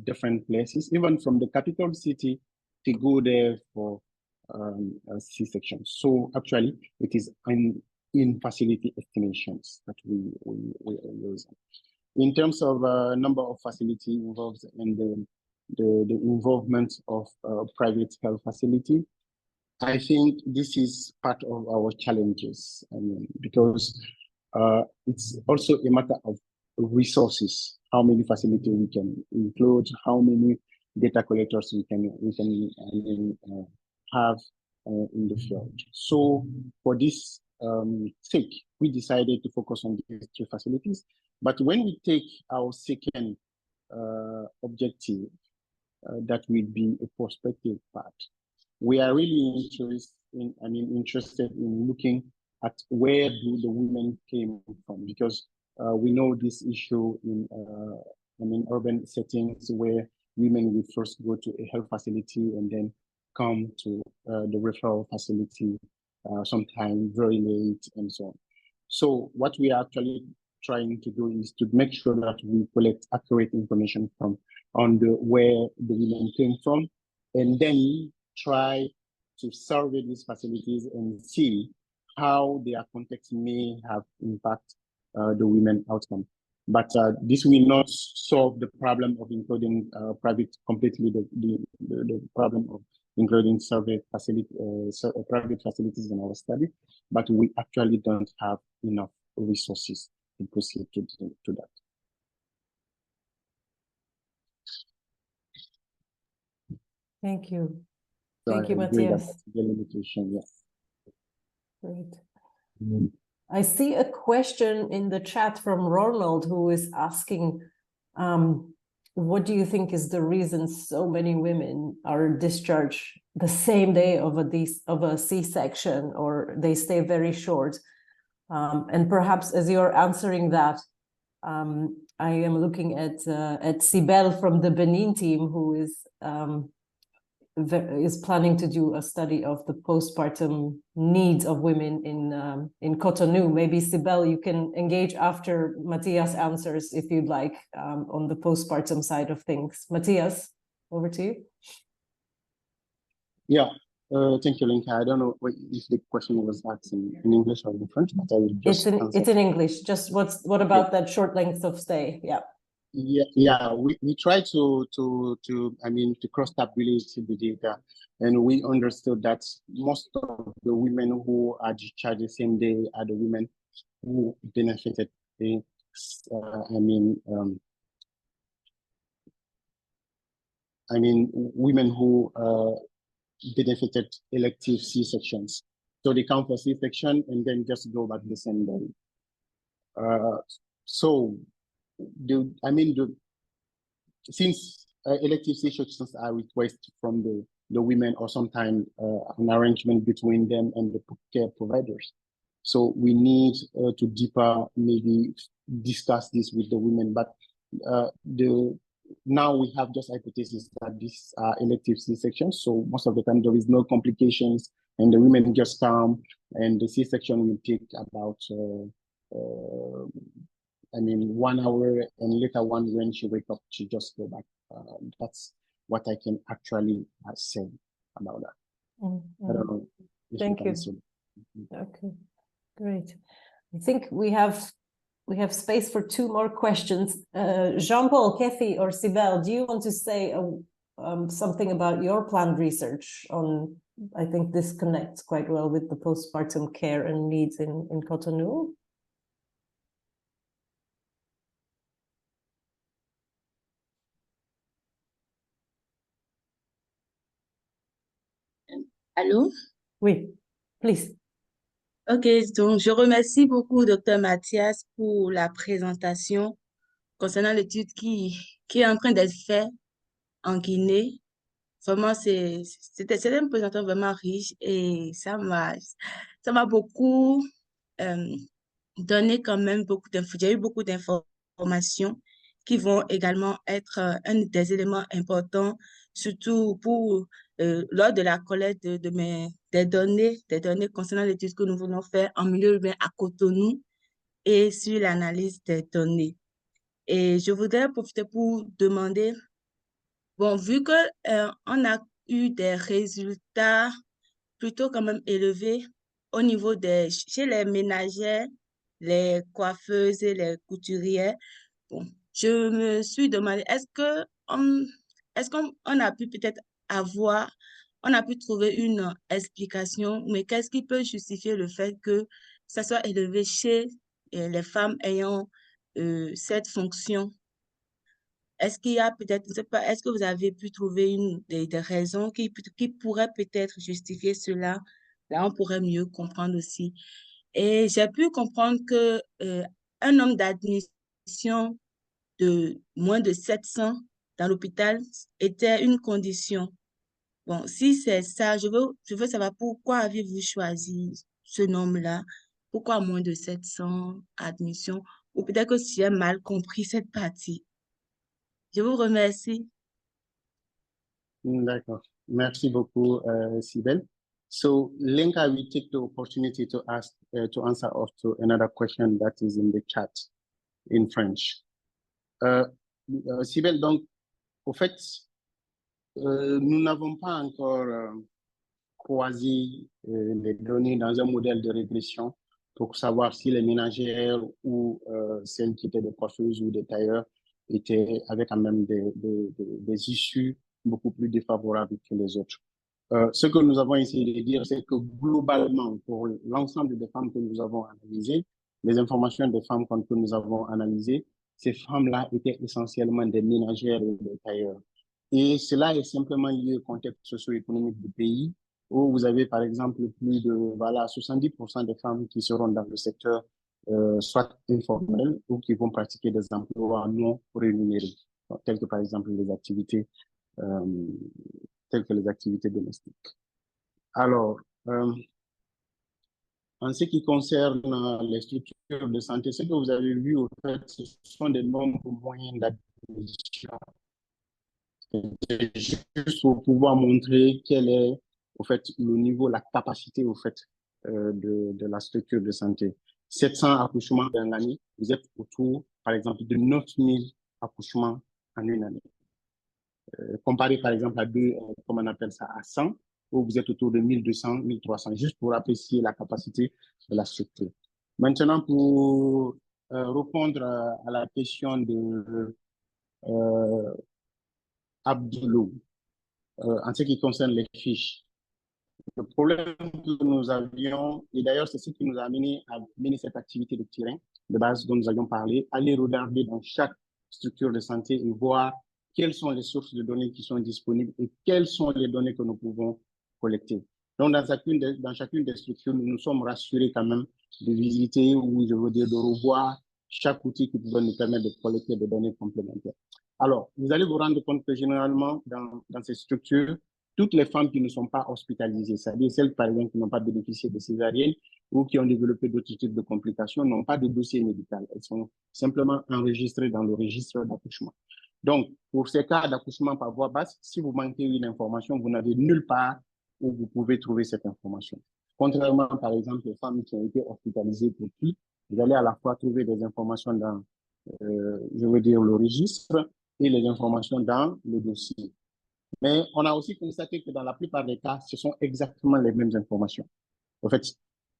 different places, even from the capital city, to go there for a C-section. So actually, it is in facility estimations that we are using. In terms of number of facility involved in the involvement of private health facility, I think this is part of our challenges. I mean, because it's also a matter of resources. How many facilities we can include, how many data collectors we can have in the field. So for this sake, we decided to focus on these two facilities. But when we take our second objective, that will be a prospective part, we are really interested in looking at where do the women came from, because we know this issue in urban settings where women will first go to a health facility and then come to the referral facility sometime very late and so on. So what we are actually trying to do is to make sure that we collect accurate information on where the women came from, and then try to survey these facilities and see how their context may have impact the women outcome. But this will not solve the problem of including completely the problem of including private facilities in our study, but we actually don't have enough resources to proceed to that. Thank you. So Thank you, I agree that Matthias. that's the limitation, yes. Great. I see a question in the chat from Ronald, who is asking, what do you think is the reason so many women are discharged the same day of a C-section, or they stay very short? And perhaps as you're answering that, I am looking at Sibel from the Benin team, who is planning to do a study of the postpartum needs of women in Cotonou. Maybe Sibel, you can engage after Matthias answers, if you'd like, on the postpartum side of things. Matthias, over to you. Yeah, thank you, Linka. I don't know if the question was asked in English or in French, but I will just answer. It's in English. Just what about that short length of stay? Yeah. Yeah. We try to cross-tabulate the data, and we understood that most of the women who are discharged the same day are the women who benefited. Women who benefited elective C-sections. So they come for C-section and then just go back the same day. Since elective C-sections are requested from the women, or sometimes an arrangement between them and the care providers. So we need to deeper maybe discuss this with the women, but now we have just hypothesis that these are elective C-sections. So most of the time there is no complications and the women just come, and the C-section will take about 1 hour, and later on when she wake up, she just go back. That's what I can actually say about that. I don't know. Thank you. Okay, great. I think we have space for 2 more questions. Jean-Paul, Kathy, or Sibel, do you want to say something about your planned research on? I think this connects quite well with the postpartum care and needs in Cotonou. Allô? Oui, please. Ok, donc je remercie beaucoup Dr Matthias pour la présentation concernant l'étude qui est en train d'être faite en Guinée. Vraiment, c'était une présentation vraiment riche et ça m'a beaucoup donné quand même beaucoup d'infos. J'ai eu beaucoup d'informations qui vont également être un des éléments importants, surtout pour lors de la collecte des données concernant l'étude que nous voulons faire en milieu urbain à Cotonou. et sur l'analyse des données. Et je voudrais profiter pour demander, bon, vu que on a eu des résultats plutôt quand même élevés au niveau chez les ménagères, les coiffeuses et les couturières, bon, je me suis demandé, est-ce qu'on a pu peut-être on a pu trouver une explication, mais qu'est-ce qui peut justifier le fait que ça soit élevé chez les femmes ayant cette fonction? Est-ce qu'il y a peut-être, je ne sais pas, est-ce que vous avez pu trouver des raisons qui pourraient peut-être justifier cela? Là, on pourrait mieux comprendre aussi. Et j'ai pu comprendre que un nombre d'admission de moins de 700 dans l'hôpital était une condition. Bon, si c'est ça, je veux savoir pourquoi avez-vous choisi ce nombre-là? Pourquoi moins de 700 admissions? Ou peut-être que si j'ai mal compris cette partie. Je vous remercie. D'accord. Merci beaucoup, Sibel. So, Lenka, I will take the opportunity to answer also another question that is in the chat in French. Sibel, donc, au fait, nous n'avons pas encore croisé les données dans un modèle de régression pour savoir si les ménagères ou celles qui étaient des coiffeuses ou des tailleurs avaient quand même des issues beaucoup plus défavorables que les autres. Ce que nous avons essayé de dire, c'est que globalement, pour l'ensemble des femmes que nous avons analysées, les informations des femmes que nous avons analysées, ces femmes-là étaient essentiellement des ménagères et des tailleurs. Et cela est simplement lié au contexte socio-économique du pays, où vous avez par exemple plus de 70% des femmes qui seront dans le secteur soit informel ou qui vont pratiquer des emplois non rémunérés, tels que par exemple les activités domestiques. Alors, en ce qui concerne les structures de santé, ce que vous avez vu, au fait, ce sont des nombres moyens d'admission. C'est juste pour pouvoir montrer quel est, au fait, le niveau, la capacité, au fait, de la structure de santé. 700 accouchements dans l'année, vous êtes autour, par exemple, de 9000 accouchements en une année. Comparé, par exemple, à comment on appelle ça, à 100, où vous êtes autour de 1200, 1300, juste pour apprécier la capacité de la structure. Maintenant, pour répondre à la question de Abdoulou, en ce qui concerne les fiches, le problème que nous avions, et d'ailleurs c'est ce qui nous a amené à mener cette activité de terrain de base dont nous avions parlé, aller regarder dans chaque structure de santé et voir quelles sont les sources de données qui sont disponibles et quelles sont les données que nous pouvons collecter. Donc, dans chacune des structures, nous nous sommes rassurés quand même de visiter ou, je veux dire, de revoir chaque outil qui pouvait nous permettre de collecter des données complémentaires. Alors, vous allez vous rendre compte que généralement, dans ces structures, toutes les femmes qui ne sont pas hospitalisées, c'est-à-dire celles, par exemple, qui n'ont pas bénéficié de césarienne ou qui ont développé d'autres types de complications, n'ont pas de dossier médical. Elles sont simplement enregistrées dans le registre d'accouchement. Donc, pour ces cas d'accouchement par voie basse, si vous manquez une information, vous n'avez nulle part où vous pouvez trouver cette information. Contrairement, par exemple, aux femmes qui ont été hospitalisées pour qui, vous allez à la fois trouver des informations dans, je veux dire, le registre et les informations dans le dossier. Mais on a aussi constaté que dans la plupart des cas, ce sont exactement les mêmes informations. En fait,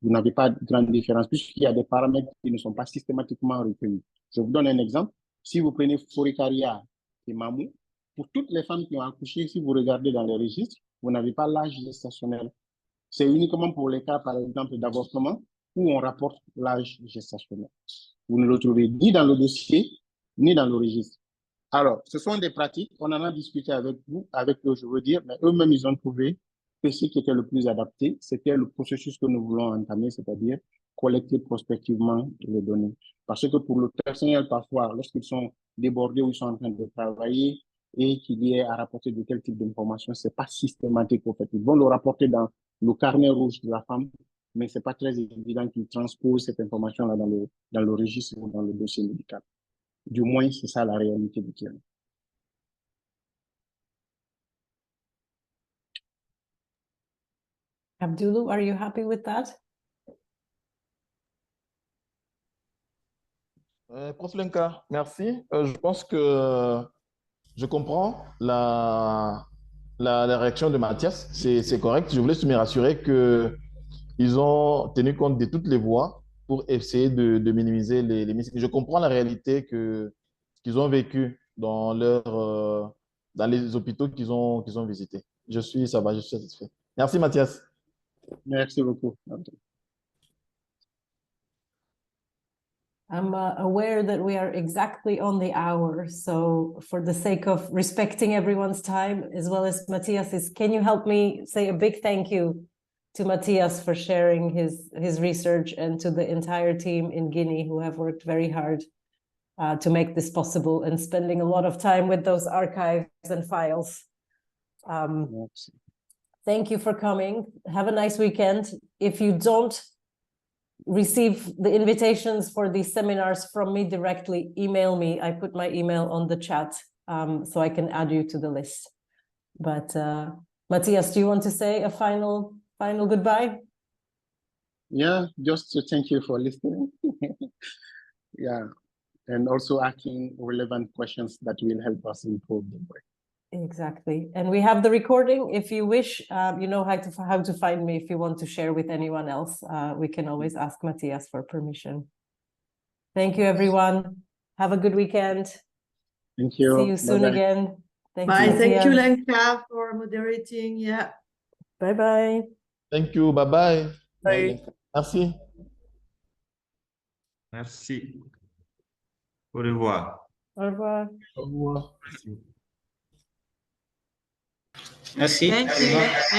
vous n'avez pas de grande différence puisqu'il y a des paramètres qui ne sont pas systématiquement retenus. Je vous donne un exemple. Si vous prenez Foricaria et Mamou, pour toutes les femmes qui ont accouché, si vous regardez dans les registres, vous n'avez pas l'âge gestationnel. C'est uniquement pour les cas, par exemple, d'avortement où on rapporte l'âge gestationnel. Vous ne le trouvez ni dans le dossier, ni dans le registre. Alors, ce sont des pratiques, on en a discuté avec eux, je veux dire, mais eux-mêmes, ils ont trouvé que ce qui était le plus adapté, c'était le processus que nous voulons entamer, c'est-à-dire collecter prospectivement les données. Parce que pour le personnel, parfois, lorsqu'ils sont débordés ou ils sont en train de travailler et qu'il y ait à rapporter de tel type d'informations, c'est pas systématique, en fait. Ils vont le rapporter dans le carnet rouge de la femme, mais c'est pas très évident qu'ils transposent cette information-là dans le registre ou dans le dossier médical. Du moins, c'est ça la réalité du terrain. Abdoulou, are you happy with that? Prof Lenka, merci. Je pense que je comprends la réaction de Mathias. C'est correct. Je voulais juste me rassurer qu'ils ont tenu compte de toutes les voies pour essayer de minimiser les risques. Je comprends la réalité qu'ils ont vécue dans les hôpitaux qu'ils ont visités. Ça va, je suis satisfait. Merci Mathias. Merci beaucoup. I'm aware that we are exactly on the hour. So for the sake of respecting everyone's time, as well as Matthias's, can you help me say a big thank you to Matthias for sharing his research, and to the entire team in Guinea who have worked very hard to make this possible, and spending a lot of time with those archives and files. Thank you for coming. Have a nice weekend. If you don't receive the invitations for these seminars from me directly, email me. I put my email on the chat, so I can add you to the list. But Matthias, do you want to say a final goodbye? Yeah, just to thank you for listening. Yeah, and also asking relevant questions that will help us improve the work. Exactly. And we have the recording. If you wish, you know how to find me if you want to share with anyone else. We can always ask Matthias for permission. Thank you, everyone. Have a good weekend. Thank you. See you soon Bye-bye. again. Thank Bye. you, Thank you, Matthias. Lenka, for moderating. Yeah. Bye-bye. Thank you. Bye-bye. Bye. Merci. Merci. Au revoir. Au revoir. Au revoir. Merci. Thank you.